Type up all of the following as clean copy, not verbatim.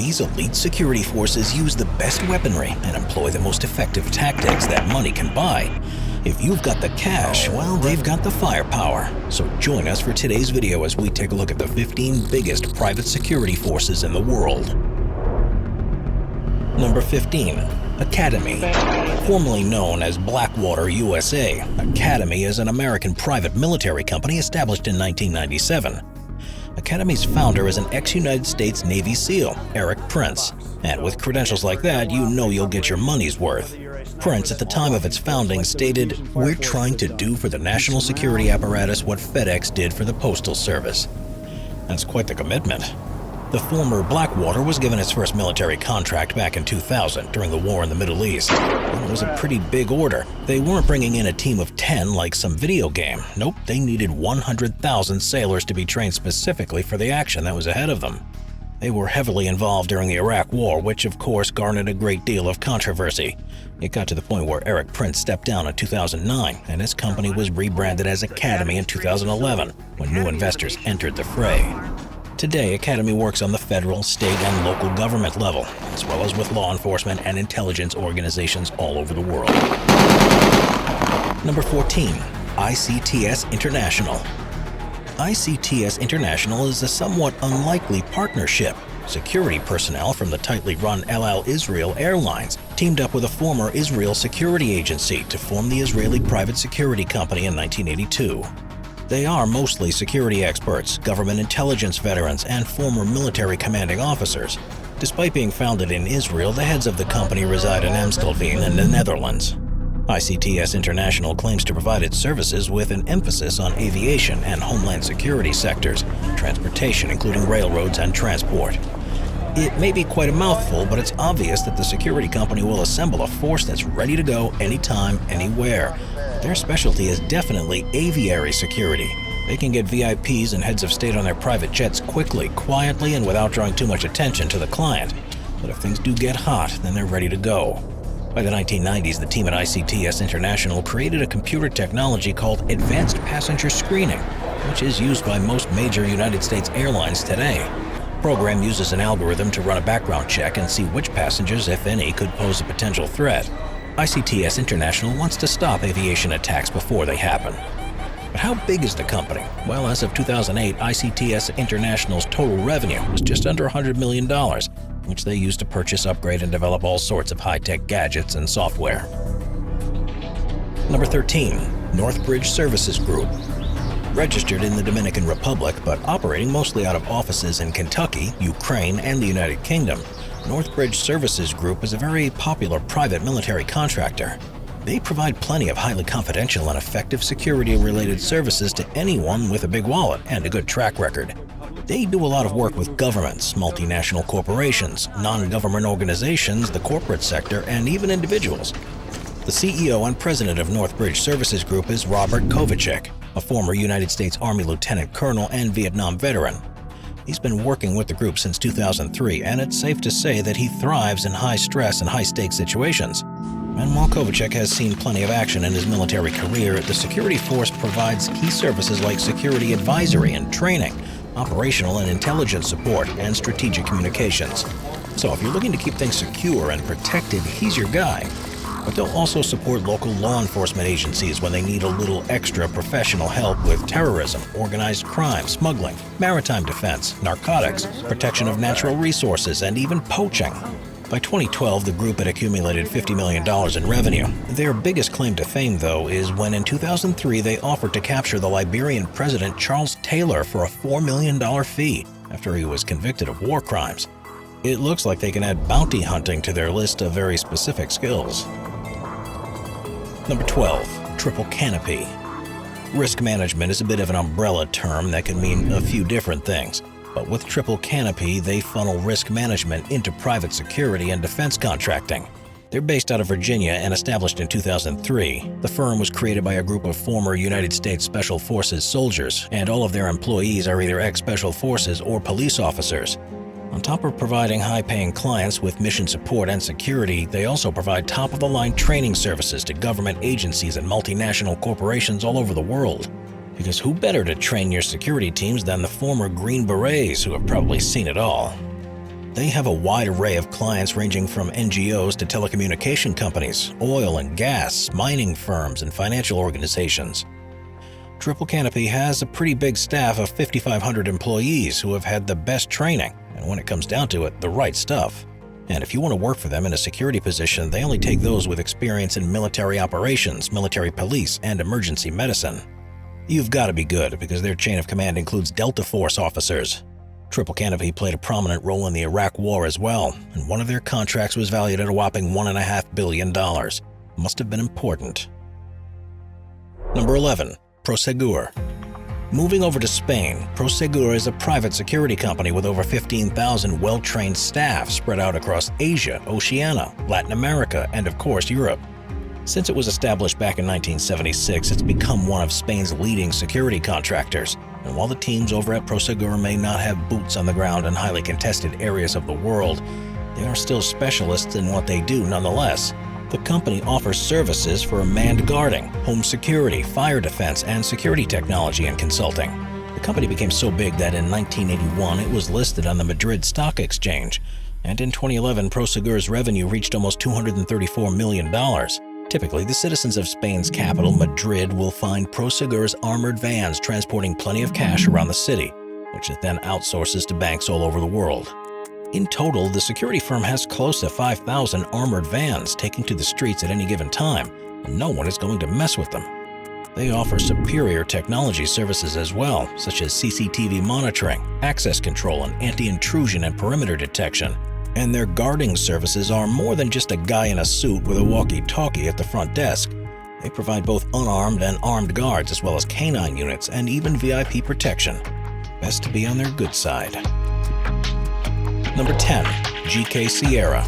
These elite security forces use the best weaponry and employ the most effective tactics that money can buy. If you've got the cash, well, they've got the firepower. So join us for today's video as we take a look at the 15 biggest private security forces in the world. Number 15. Academy. Formerly known as Blackwater USA, Academy is an American private military company established in 1997. Academy's founder is an ex-United States Navy SEAL, Eric Prince. And with credentials like that, you know you'll get your money's worth. Prince, at the time of its founding, stated, "We're trying to do for the national security apparatus what FedEx did for the Postal Service." That's quite the commitment. The former Blackwater was given its first military contract back in 2000 during the war in the Middle East. And it was a pretty big order. They weren't bringing in a team of 10 like some video game. Nope, they needed 100,000 sailors to be trained specifically for the action that was ahead of them. They were heavily involved during the Iraq War, which of course garnered a great deal of controversy. It got to the point where Eric Prince stepped down in 2009, and his company was rebranded as Academy in 2011 when new investors entered the fray. Today, Academy works on the federal, state, and local government level, as well as with law enforcement and intelligence organizations all over the world. Number 14. ICTS International. ICTS International is a somewhat unlikely partnership. Security personnel from the tightly run El Al Israel Airlines teamed up with a former Israel security agency to form the Israeli private security company in 1982. They are mostly security experts, government intelligence veterans, and former military commanding officers. Despite being founded in Israel, the heads of the company reside in Amstelveen in the Netherlands. ICTS International claims to provide its services with an emphasis on aviation and homeland security sectors, transportation including railroads and transport. It may be quite a mouthful, but it's obvious that the security company will assemble a force that's ready to go anytime, anywhere. Their specialty is definitely aviary security. They can get VIPs and heads of state on their private jets quickly, quietly, and without drawing too much attention to the client. But if things do get hot, then they're ready to go. By the 1990s, the team at ICTS International created a computer technology called Advanced Passenger Screening, which is used by most major United States airlines today. The program uses an algorithm to run a background check and see which passengers, if any, could pose a potential threat. ICTS International wants to stop aviation attacks before they happen. But how big is the company? Well, as of 2008, ICTS International's total revenue was just under $100 million, which they use to purchase, upgrade, and develop all sorts of high-tech gadgets and software. Number 13. Northbridge Services Group. Registered in the Dominican Republic, but operating mostly out of offices in Kentucky, Ukraine, and the United Kingdom, Northbridge Services Group is a very popular private military contractor. They provide plenty of highly confidential and effective security-related services to anyone with a big wallet and a good track record. They do a lot of work with governments, multinational corporations, non-government organizations, the corporate sector, and even individuals. The CEO and president of Northbridge Services Group is Robert Kovacic, a former United States Army lieutenant colonel and Vietnam veteran. He's been working with the group since 2003, and it's safe to say that he thrives in high-stress and high-stakes situations. And while Kovacic has seen plenty of action in his military career, the security force provides key services like security advisory and training, operational and intelligence support, and strategic communications. So if you're looking to keep things secure and protected, he's your guy. But they'll also support local law enforcement agencies when they need a little extra professional help with terrorism, organized crime, smuggling, maritime defense, narcotics, protection of natural resources, and even poaching. By 2012, the group had accumulated $50 million in revenue. Their biggest claim to fame, though, is when in 2003 they offered to capture the Liberian president Charles Taylor for a $4 million fee after he was convicted of war crimes. It looks like they can add bounty hunting to their list of very specific skills. Number 12. Triple Canopy. Risk management is a bit of an umbrella term that can mean a few different things. But with Triple Canopy, they funnel risk management into private security and defense contracting. They're based out of Virginia and established in 2003. The firm was created by a group of former United States Special Forces soldiers, and all of their employees are either ex-Special Forces or police officers. On top of providing high-paying clients with mission support and security, they also provide top-of-the-line training services to government agencies and multinational corporations all over the world. Because who better to train your security teams than the former Green Berets who have probably seen it all? They have a wide array of clients ranging from NGOs to telecommunication companies, oil and gas, mining firms, and financial organizations. Triple Canopy has a pretty big staff of 5,500 employees who have had the best training, and when it comes down to it, the right stuff. And if you want to work for them in a security position, they only take those with experience in military operations, military police, and emergency medicine. You've got to be good because their chain of command includes Delta Force officers. Triple Canopy played a prominent role in the Iraq War as well, and one of their contracts was valued at a whopping $1.5 billion. Must have been important. Number 11. Prosegur. Moving over to Spain, Prosegur is a private security company with over 15,000 well-trained staff spread out across Asia, Oceania, Latin America, and of course Europe. Since it was established back in 1976, it's become one of Spain's leading security contractors. And while the teams over at Prosegur may not have boots on the ground in highly contested areas of the world, they are still specialists in what they do nonetheless. The company offers services for manned guarding, home security, fire defense, and security technology and consulting. The company became so big that in 1981 it was listed on the Madrid Stock Exchange, and in 2011 Prosegur's revenue reached almost $234 million. Typically, the citizens of Spain's capital, Madrid, will find Prosegur's armored vans transporting plenty of cash around the city, which it then outsources to banks all over the world. In total, the security firm has close to 5,000 armored vans taking to the streets at any given time, and no one is going to mess with them. They offer superior technology services as well, such as CCTV monitoring, access control, and anti-intrusion and perimeter detection. And their guarding services are more than just a guy in a suit with a walkie-talkie at the front desk. They provide both unarmed and armed guards, as well as canine units and even VIP protection. Best to be on their good side. Number 10. GK Sierra.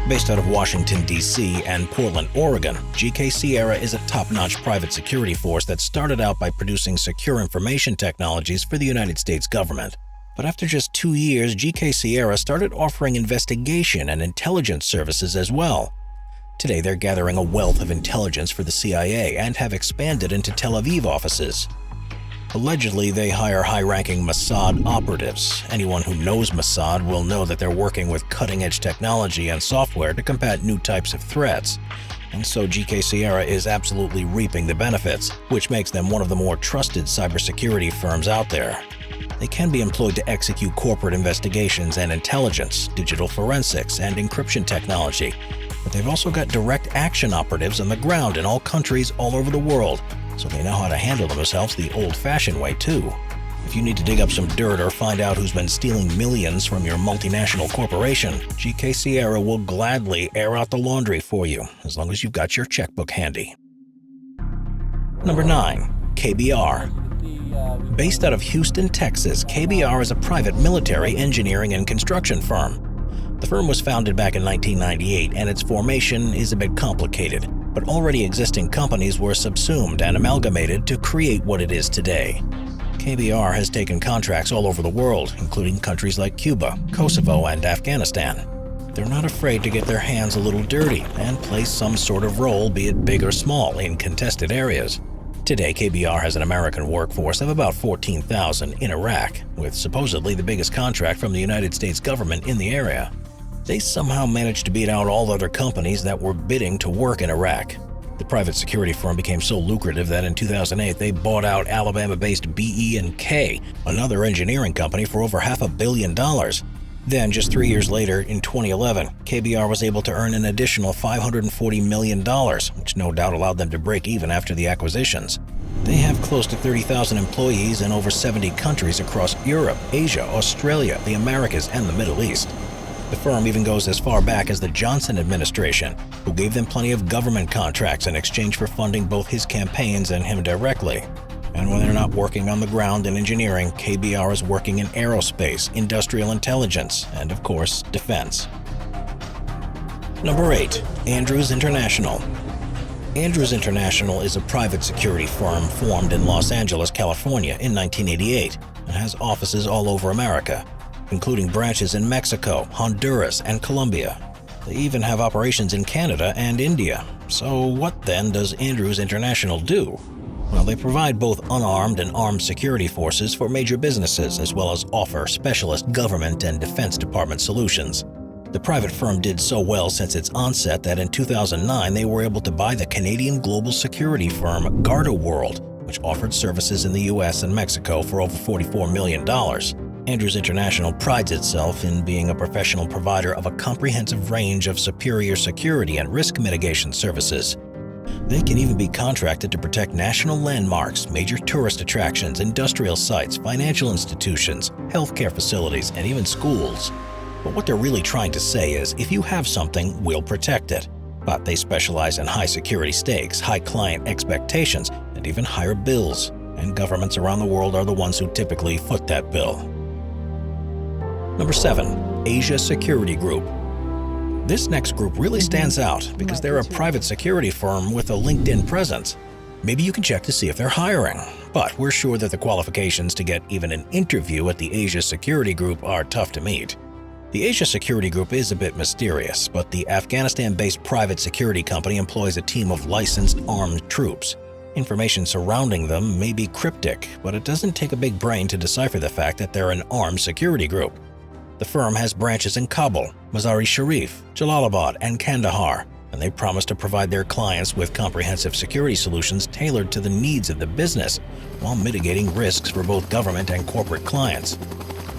Based out of Washington, D.C. and Portland, Oregon, GK Sierra is a top-notch private security force that started out by producing secure information technologies for the United States government. But after just 2 years, GK Sierra started offering investigation and intelligence services as well. Today, they're gathering a wealth of intelligence for the CIA and have expanded into Tel Aviv offices. Allegedly, they hire high-ranking Mossad operatives. Anyone who knows Mossad will know that they're working with cutting-edge technology and software to combat new types of threats. And so GK Sierra is absolutely reaping the benefits, which makes them one of the more trusted cybersecurity firms out there. They can be employed to execute corporate investigations and intelligence, digital forensics, and encryption technology. But they've also got direct action operatives on the ground in all countries all over the world, so they know how to handle themselves the old-fashioned way too. If you need to dig up some dirt or find out who's been stealing millions from your multinational corporation, GK Sierra will gladly air out the laundry for you, as long as you've got your checkbook handy. Number 9. KBR. Based out of Houston, Texas, KBR is a private military engineering and construction firm. The firm was founded back in 1998, and its formation is a bit complicated, but already existing companies were subsumed and amalgamated to create what it is today. KBR has taken contracts all over the world, including countries like Cuba, Kosovo, and Afghanistan. They're not afraid to get their hands a little dirty and play some sort of role, be it big or small, in contested areas. Today, KBR has an American workforce of about 14,000 in Iraq, with supposedly the biggest contract from the United States government in the area. They somehow managed to beat out all other companies that were bidding to work in Iraq. The private security firm became so lucrative that in 2008 they bought out Alabama-based BE&K, another engineering company, for over $500 million. Then, just 3 years later, in 2011, KBR was able to earn an additional $540 million, which no doubt allowed them to break even after the acquisitions. They have close to 30,000 employees in over 70 countries across Europe, Asia, Australia, the Americas, and the Middle East. The firm even goes as far back as the Johnson administration, who gave them plenty of government contracts in exchange for funding both his campaigns and him directly. And when they're not working on the ground in engineering, KBR is working in aerospace, industrial intelligence, and of course, defense. Number 8. Andrews International. Andrews International is a private security firm formed in Los Angeles, California in 1988 and has offices all over America, including branches in Mexico, Honduras, and Colombia. They even have operations in Canada and India. So what then does Andrews International do? Well, they provide both unarmed and armed security forces for major businesses, as well as offer specialist government and Defense Department solutions. The private firm did so well since its onset that in 2009 they were able to buy the Canadian global security firm Garda World, which offered services in the US and Mexico for over $44 million. Andrews International prides itself in being a professional provider of a comprehensive range of superior security and risk mitigation services. They can even be contracted to protect national landmarks, major tourist attractions, industrial sites, financial institutions, healthcare facilities, and even schools. But what they're really trying to say is, if you have something, we'll protect it. But they specialize in high security stakes, high client expectations, and even higher bills. And governments around the world are the ones who typically foot that bill. Number 7. Asia Security Group. This next group really stands out because they're a private security firm with a LinkedIn presence. Maybe you can check to see if they're hiring, but we're sure that the qualifications to get even an interview at the Asia Security Group are tough to meet. The Asia Security Group is a bit mysterious, but the Afghanistan-based private security company employs a team of licensed armed troops. Information surrounding them may be cryptic, but it doesn't take a big brain to decipher the fact that they're an armed security group. The firm has branches in Kabul, Mazar-e-Sharif, Jalalabad, and Kandahar, and they promise to provide their clients with comprehensive security solutions tailored to the needs of the business, while mitigating risks for both government and corporate clients.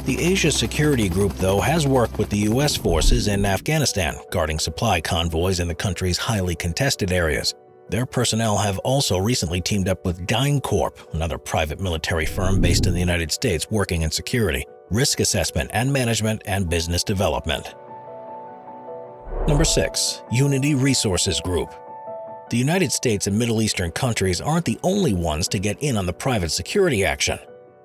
The Asia Security Group, though, has worked with the U.S. forces in Afghanistan, guarding supply convoys in the country's highly contested areas. Their personnel have also recently teamed up with DynCorp, another private military firm based in the United States working in security, risk assessment and management, and business development. Number 6. Unity Resources Group. The United States and Middle Eastern countries aren't the only ones to get in on the private security action.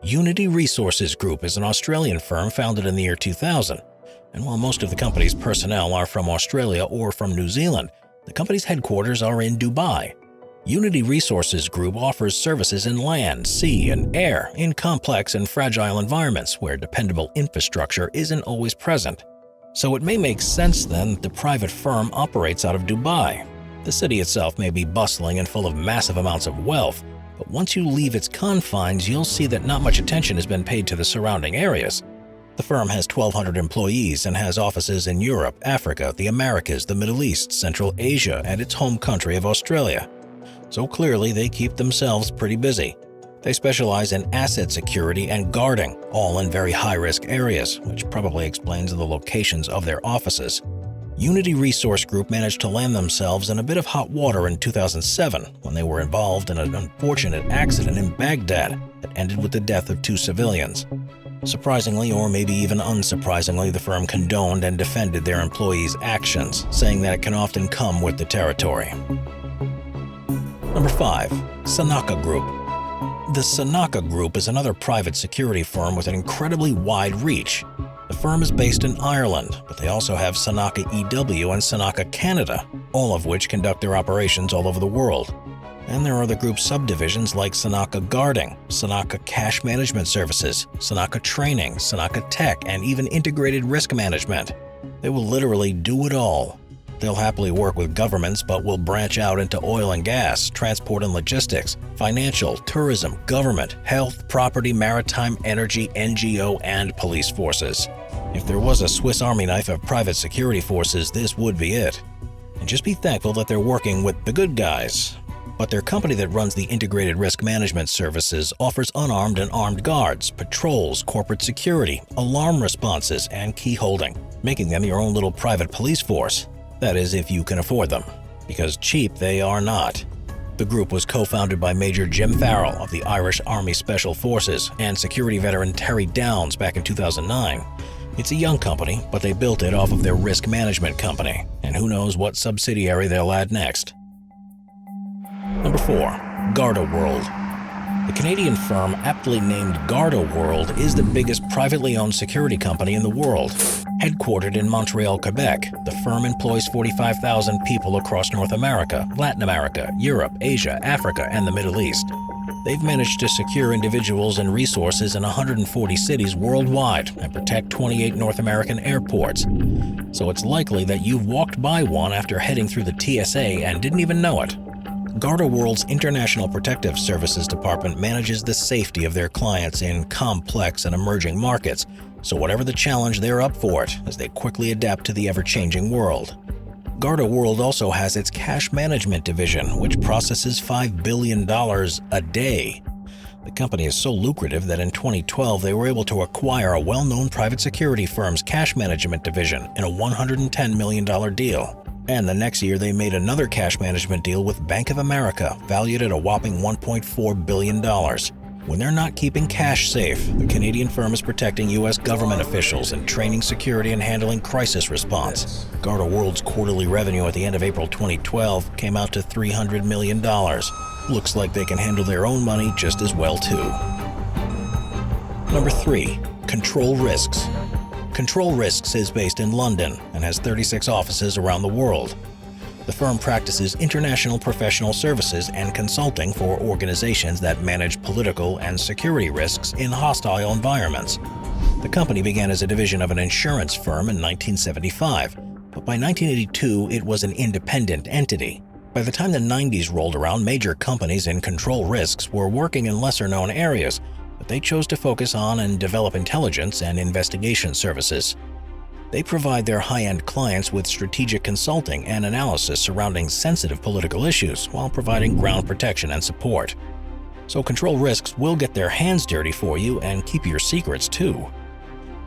Unity Resources Group is an Australian firm founded in the year 2000, and while most of the company's personnel are from Australia or from New Zealand, the company's headquarters are in Dubai. Unity Resources Group offers services in land, sea, and air in complex and fragile environments where dependable infrastructure isn't always present. So it may make sense then that the private firm operates out of Dubai. The city itself may be bustling and full of massive amounts of wealth, but once you leave its confines, you'll see that not much attention has been paid to the surrounding areas. The firm has 1,200 employees and has offices in Europe, Africa, the Americas, the Middle East, Central Asia, and its home country of Australia. So clearly, they keep themselves pretty busy. They specialize in asset security and guarding, all in very high-risk areas, which probably explains the locations of their offices. Unity Resource Group managed to land themselves in a bit of hot water in 2007 when they were involved in an unfortunate accident in Baghdad that ended with the death of 2 civilians. Surprisingly, or maybe even unsurprisingly, the firm condoned and defended their employees' actions, saying that it can often come with the territory. Number 5. Sanaka Group. The Sanaka Group is another private security firm with an incredibly wide reach. The firm is based in Ireland, but they also have Sanaka EW and Sanaka Canada, all of which conduct their operations all over the world. And there are the group's subdivisions like Sanaka Guarding, Sanaka Cash Management Services, Sanaka Training, Sanaka Tech, and even Integrated Risk Management. They will literally do it all. They'll happily work with governments, but will branch out into oil and gas, transport and logistics, financial, tourism, government, health, property, maritime, energy, NGO, and police forces. If there was a Swiss Army knife of private security forces, this would be it. And just be thankful that they're working with the good guys. But their company that runs the Integrated Risk Management Services offers unarmed and armed guards, patrols, corporate security, alarm responses, and key holding, making them your own little private police force. That is, if you can afford them, because cheap they are not. The group was co-founded by Major Jim Farrell of the Irish Army Special Forces and security veteran Terry Downs back in 2009. It's a young company, but they built it off of their risk management company, and who knows what subsidiary they'll add next. Number 4. Garda World. The Canadian firm aptly named Garda World is the biggest privately owned security company in the world. Headquartered in Montreal, Quebec, the firm employs 45,000 people across North America, Latin America, Europe, Asia, Africa, and the Middle East. They've managed to secure individuals and resources in 140 cities worldwide and protect 28 North American airports. So it's likely that you've walked by one after heading through the TSA and didn't even know it. Garda World's International Protective Services Department manages the safety of their clients in complex and emerging markets, so whatever the challenge, they're up for it as they quickly adapt to the ever-changing world. Garda World also has its cash management division, which processes $5 billion a day. The company is so lucrative that in 2012 they were able to acquire a well-known private security firm's cash management division in a $110 million deal. And the next year they made another cash management deal with Bank of America, valued at a whopping $1.4 billion. When they're not keeping cash safe, the Canadian firm is protecting U.S. government officials and training security and handling crisis response. Garda World's quarterly revenue at the end of April 2012 came out to $300 million. Looks like they can handle their own money just as well, too. Number 3. Control Risks. Control Risks is based in London and has 36 offices around the world. The firm practices international professional services and consulting for organizations that manage political and security risks in hostile environments. The company began as a division of an insurance firm in 1975, but by 1982 it was an independent entity. By the time the 90s rolled around, major companies in control risks were working in lesser-known areas, but they chose to focus on and develop intelligence and investigation services. They provide their high-end clients with strategic consulting and analysis surrounding sensitive political issues while providing ground protection and support. So control risks will get their hands dirty for you and keep your secrets too.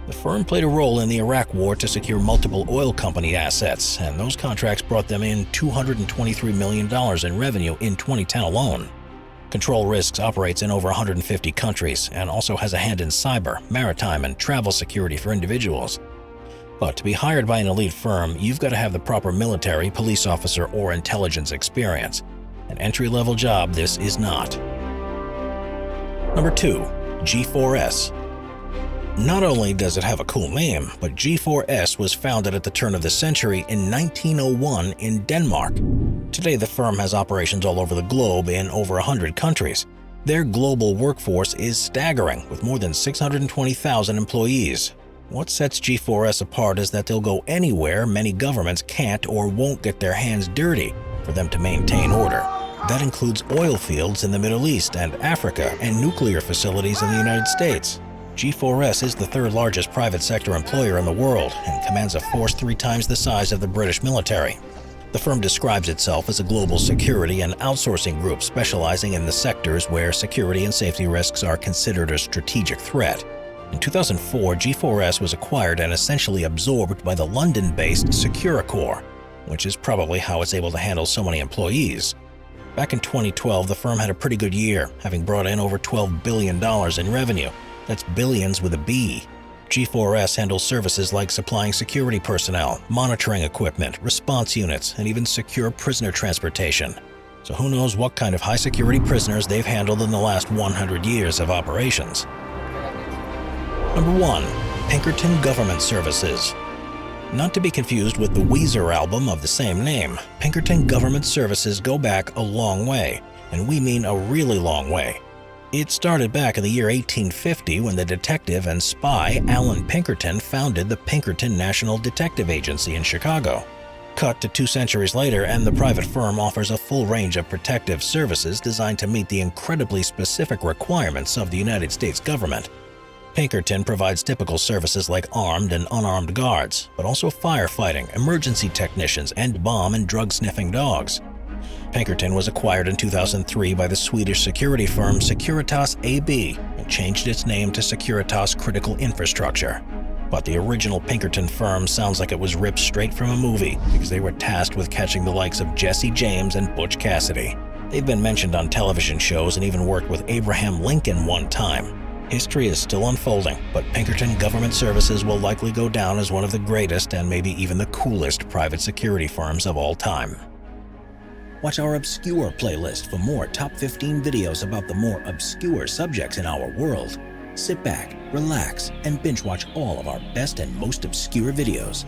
The firm played a role in the Iraq War to secure multiple oil company assets, and those contracts brought them in $223 million in revenue in 2010 alone. Control Risks operates in over 150 countries and also has a hand in cyber, maritime, and travel security for individuals. But to be hired by an elite firm, you've got to have the proper military, police officer, or intelligence experience. An entry-level job this is not. Number 2. G4S. Not only does it have a cool name, but G4S was founded at the turn of the century in 1901 in Denmark. Today, the firm has operations all over the globe in over 100 countries. Their global workforce is staggering, with more than 620,000 employees. What sets G4S apart is that they'll go anywhere many governments can't or won't get their hands dirty for them to maintain order. That includes oil fields in the Middle East and Africa and nuclear facilities in the United States. G4S is the third largest private sector employer in the world and commands a force 3 times the size of the British military. The firm describes itself as a global security and outsourcing group specializing in the sectors where security and safety risks are considered a strategic threat. In 2004, G4S was acquired and essentially absorbed by the London-based Securicor, which is probably how it's able to handle so many employees. Back in 2012, the firm had a pretty good year, having brought in over $12 billion in revenue. That's billions with a B. G4S handles services like supplying security personnel, monitoring equipment, response units, and even secure prisoner transportation. So who knows what kind of high-security prisoners they've handled in the last 100 years of operations. Number 1. Pinkerton Government Services. Not to be confused with the Weezer album of the same name, Pinkerton Government Services go back a long way, and we mean a really long way. It started back in the year 1850 when the detective and spy Alan Pinkerton founded the Pinkerton National Detective Agency in Chicago. Cut to 2 centuries later, and the private firm offers a full range of protective services designed to meet the incredibly specific requirements of the United States government. Pinkerton provides typical services like armed and unarmed guards, but also firefighting, emergency technicians, and bomb and drug-sniffing dogs. Pinkerton was acquired in 2003 by the Swedish security firm Securitas AB and changed its name to Securitas Critical Infrastructure. But the original Pinkerton firm sounds like it was ripped straight from a movie because they were tasked with catching the likes of Jesse James and Butch Cassidy. They've been mentioned on television shows and even worked with Abraham Lincoln one time. History is still unfolding, but Pinkerton Government Services will likely go down as one of the greatest and maybe even the coolest private security firms of all time. Watch our Obscure playlist for more top 15 videos about the more obscure subjects in our world. Sit back, relax, and binge watch all of our best and most obscure videos.